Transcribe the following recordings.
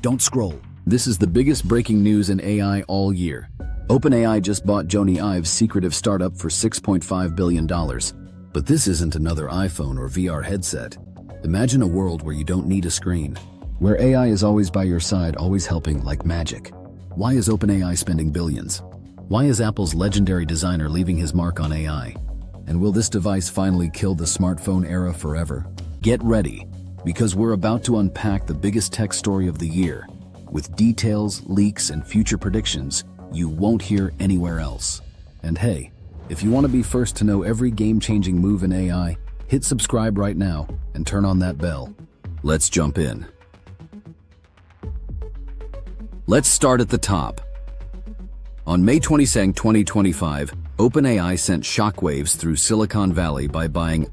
Don't scroll. This is the biggest breaking news in AI all year. OpenAI just bought Jony Ive's secretive startup for $6.5 billion. But this isn't another iPhone or VR headset. Imagine a world where you don't need a screen, where AI is always by your side, always helping like magic. Why is OpenAI spending billions? Why is Apple's legendary designer leaving his mark on AI? And will this device finally kill the smartphone era forever? Get ready, because we're about to unpack the biggest tech story of the year, with details, leaks, and future predictions you won't hear anywhere else. And hey, if you want to be first to know every game-changing move in AI, hit subscribe right now and turn on that bell. Let's jump in. Let's start at the top. On May 22, 2025, OpenAI sent shockwaves through Silicon Valley by buying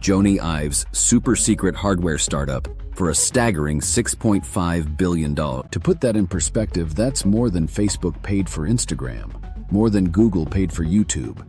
Jony Ive's super-secret hardware startup for a staggering $6.5 billion. To put that in perspective, that's more than Facebook paid for Instagram, more than Google paid for YouTube.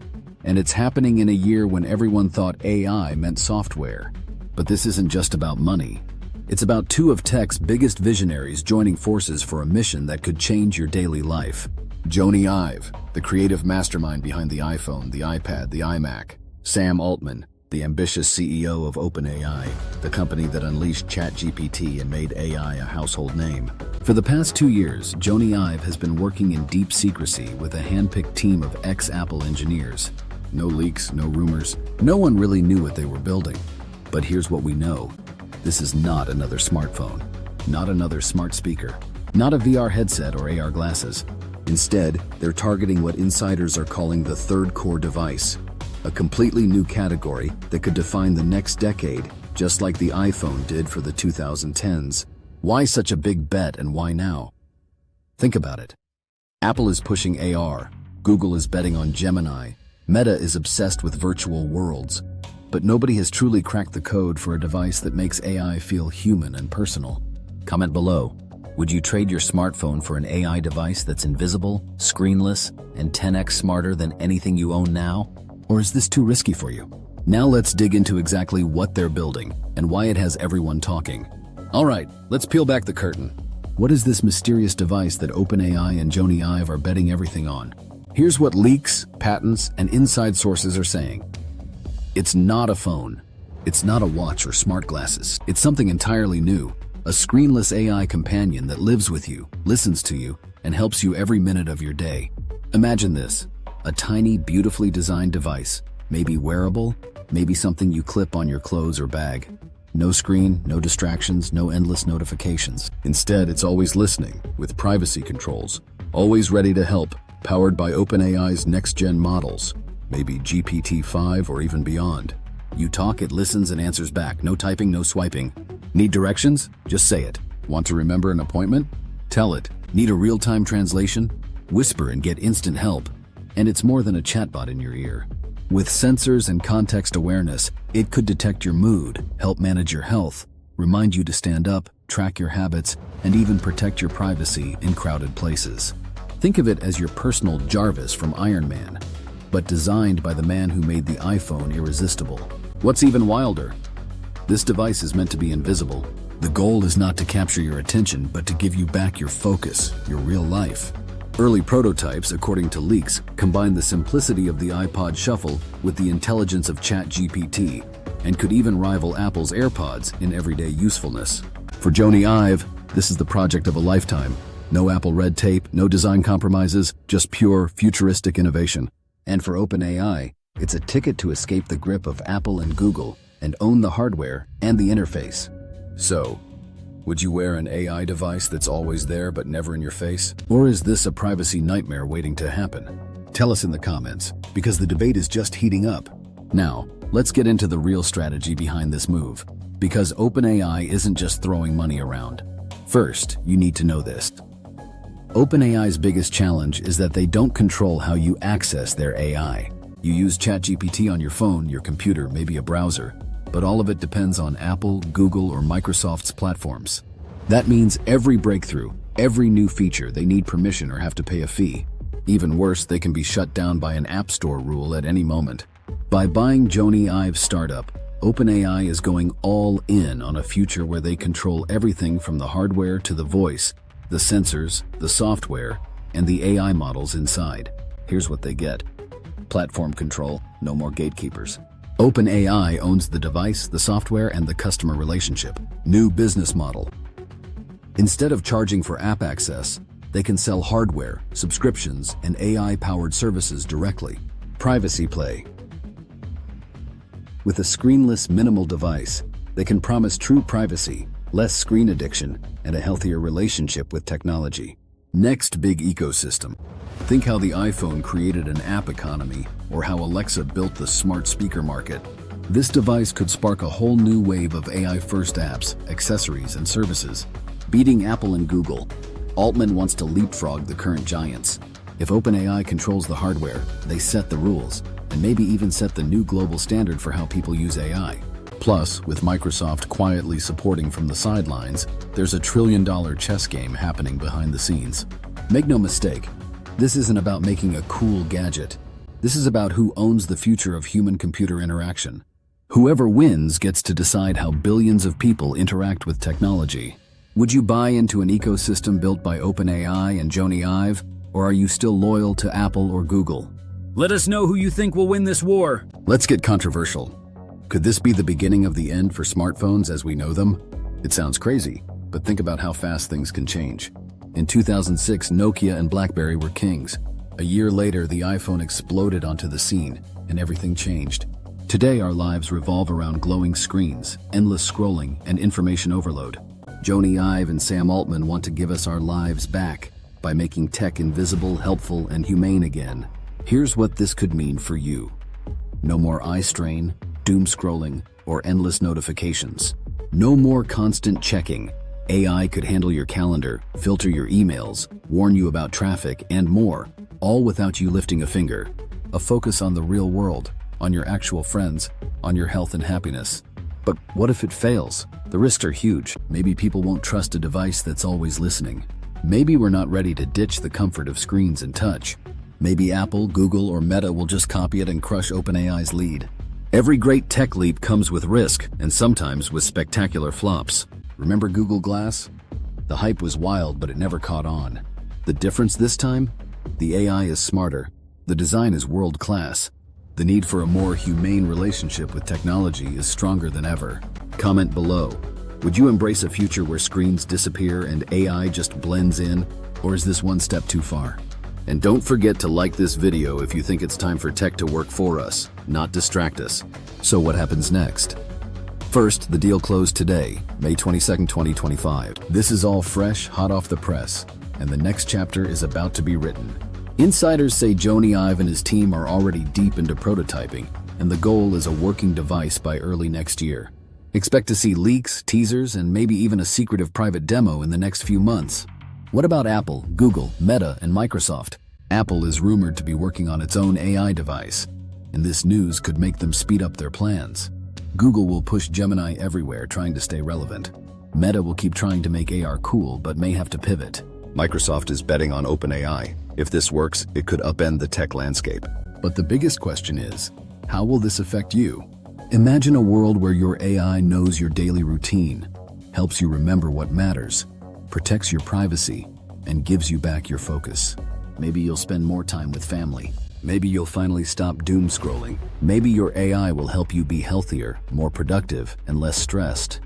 And it's happening in a year when everyone thought AI meant software. But this isn't just about money. It's about two of tech's biggest visionaries joining forces for a mission that could change your daily life. Jony Ive, the creative mastermind behind the iPhone, the iPad, the iMac. Sam Altman, the ambitious CEO of OpenAI, the company that unleashed ChatGPT and made AI a household name. For the past 2 years, Jony Ive has been working in deep secrecy with a hand-picked team of ex-Apple engineers. No leaks, no rumors. No one really knew what they were building. But here's what we know. This is not another smartphone, not another smart speaker, not a VR headset or AR glasses. Instead, they're targeting what insiders are calling the third core device, a completely new category that could define the next decade, just like the iPhone did for the 2010s. Why such a big bet and why now? Think about it. Apple is pushing AR, Google is betting on Gemini, Meta is obsessed with virtual worlds, but nobody has truly cracked the code for a device that makes AI feel human and personal. Comment below. Would you trade your smartphone for an AI device that's invisible, screenless, and 10x smarter than anything you own now? Or is this too risky for you? Now let's dig into exactly what they're building and why it has everyone talking. All right, let's peel back the curtain. What is this mysterious device that OpenAI and Jony Ive are betting everything on? Here's what leaks, patents, and inside sources are saying. It's not a phone. It's not a watch or smart glasses. It's something entirely new. A screenless AI companion that lives with you, listens to you, and helps you every minute of your day. Imagine this, a tiny, beautifully designed device, maybe wearable, maybe something you clip on your clothes or bag. No screen, no distractions, no endless notifications. Instead, it's always listening, with privacy controls, always ready to help, powered by OpenAI's next-gen models, maybe GPT-5 or even beyond. You talk, it listens and answers back. No typing, no swiping. Need directions? Just say it. Want to remember an appointment? Tell it. Need a real-time translation? Whisper and get instant help. And it's more than a chatbot in your ear. With sensors and context awareness, it could detect your mood, help manage your health, remind you to stand up, track your habits, and even protect your privacy in crowded places. Think of it as your personal Jarvis from Iron Man, but designed by the man who made the iPhone irresistible. What's even wilder? This device is meant to be invisible. The goal is not to capture your attention, but to give you back your focus, your real life. Early prototypes, according to leaks, combine the simplicity of the iPod Shuffle with the intelligence of ChatGPT, and could even rival Apple's AirPods in everyday usefulness. For Jony Ive, this is the project of a lifetime. No Apple red tape, no design compromises, just pure, futuristic innovation. And for OpenAI, it's a ticket to escape the grip of Apple and Google and own the hardware and the interface. So, would you wear an AI device that's always there but never in your face? Or is this a privacy nightmare waiting to happen? Tell us in the comments, because the debate is just heating up. Now, let's get into the real strategy behind this move, because OpenAI isn't just throwing money around. First, you need to know this. OpenAI's biggest challenge is that they don't control how you access their AI. You use ChatGPT on your phone, your computer, maybe a browser, but all of it depends on Apple, Google, or Microsoft's platforms. That means every breakthrough, every new feature, they need permission or have to pay a fee. Even worse, they can be shut down by an App Store rule at any moment. By buying Jony Ive's startup, OpenAI is going all in on a future where they control everything from the hardware to the voice, the sensors, the software, and the AI models inside. Here's what they get. Platform control, no more gatekeepers. OpenAI owns the device, the software, and the customer relationship. New business model. Instead of charging for app access, they can sell hardware, subscriptions, and AI-powered services directly. Privacy play. With a screenless minimal device, they can promise true privacy, less screen addiction, and a healthier relationship with technology. Next big ecosystem. Think how the iPhone created an app economy, or how Alexa built the smart speaker market. This device could spark a whole new wave of AI-first apps, accessories, and services. Beating Apple and Google, Altman wants to leapfrog the current giants. If OpenAI controls the hardware, they set the rules, and maybe even set the new global standard for how people use AI. Plus, with Microsoft quietly supporting from the sidelines, there's a trillion-dollar chess game happening behind the scenes. Make no mistake, this isn't about making a cool gadget. This is about who owns the future of human-computer interaction. Whoever wins gets to decide how billions of people interact with technology. Would you buy into an ecosystem built by OpenAI and Jony Ive, or are you still loyal to Apple or Google? Let us know who you think will win this war. Let's get controversial. Could this be the beginning of the end for smartphones as we know them? It sounds crazy, but think about how fast things can change. In 2006, Nokia and BlackBerry were kings. A year later, the iPhone exploded onto the scene, and everything changed. Today, our lives revolve around glowing screens, endless scrolling, and information overload. Jony Ive and Sam Altman want to give us our lives back by making tech invisible, helpful, and humane again. Here's what this could mean for you. No more eye strain, doom scrolling, or endless notifications. No more constant checking. AI could handle your calendar, filter your emails, warn you about traffic, and more, all without you lifting a finger. A focus on the real world, on your actual friends, on your health and happiness. But what if it fails? The risks are huge. Maybe people won't trust a device that's always listening. Maybe we're not ready to ditch the comfort of screens and touch. Maybe Apple, Google, or Meta will just copy it and crush OpenAI's lead. Every great tech leap comes with risk, and sometimes with spectacular flops. Remember Google Glass? The hype was wild, but it never caught on. The difference this time? The AI is smarter. The design is world-class. The need for a more humane relationship with technology is stronger than ever. Comment below. Would you embrace a future where screens disappear and AI just blends in? Or is this one step too far? And don't forget to like this video if you think it's time for tech to work for us, not distract us. So what happens next? First, the deal closed today, May 22nd, 2025. This is all fresh, hot off the press, and the next chapter is about to be written. Insiders say Jony Ive and his team are already deep into prototyping, and the goal is a working device by early next year. Expect to see leaks, teasers, and maybe even a secretive private demo in the next few months. What about Apple, Google, Meta, and Microsoft? Apple is rumored to be working on its own AI device, and this news could make them speed up their plans. Google will push Gemini everywhere, trying to stay relevant. Meta will keep trying to make AR cool, but may have to pivot. Microsoft is betting on OpenAI. If this works, it could upend the tech landscape. But the biggest question is, how will this affect you? Imagine a world where your AI knows your daily routine, helps you remember what matters, protects your privacy, and gives you back your focus. Maybe you'll spend more time with family. Maybe you'll finally stop doom scrolling. Maybe your AI will help you be healthier, more productive, and less stressed.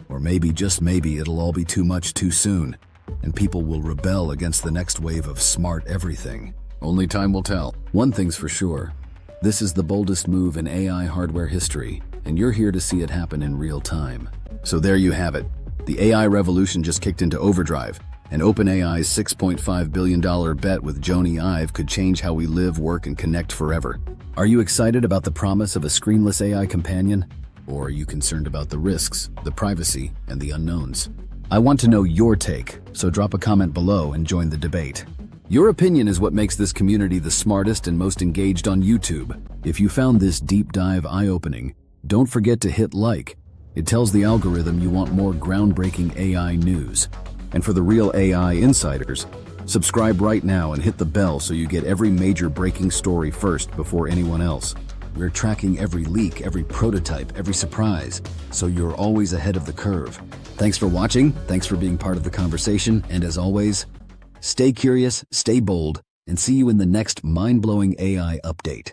Or maybe, just maybe, it'll all be too much too soon, and people will rebel against the next wave of smart everything. Only time will tell. One thing's for sure. This is the boldest move in AI hardware history, and you're here to see it happen in real time. So there you have it. The AI revolution just kicked into overdrive, and OpenAI's $6.5 billion bet with Jony Ive could change how we live, work, and connect forever. Are you excited about the promise of a screenless AI companion? Or are you concerned about the risks, the privacy, and the unknowns? I want to know your take, so drop a comment below and join the debate. Your opinion is what makes this community the smartest and most engaged on YouTube. If you found this deep dive eye-opening, don't forget to hit like. It tells the algorithm you want more groundbreaking AI news. And for the real AI insiders, subscribe right now and hit the bell so you get every major breaking story first before anyone else. We're tracking every leak, every prototype, every surprise, so you're always ahead of the curve. Thanks for watching, thanks for being part of the conversation, and as always, stay curious, stay bold, and see you in the next mind-blowing AI update.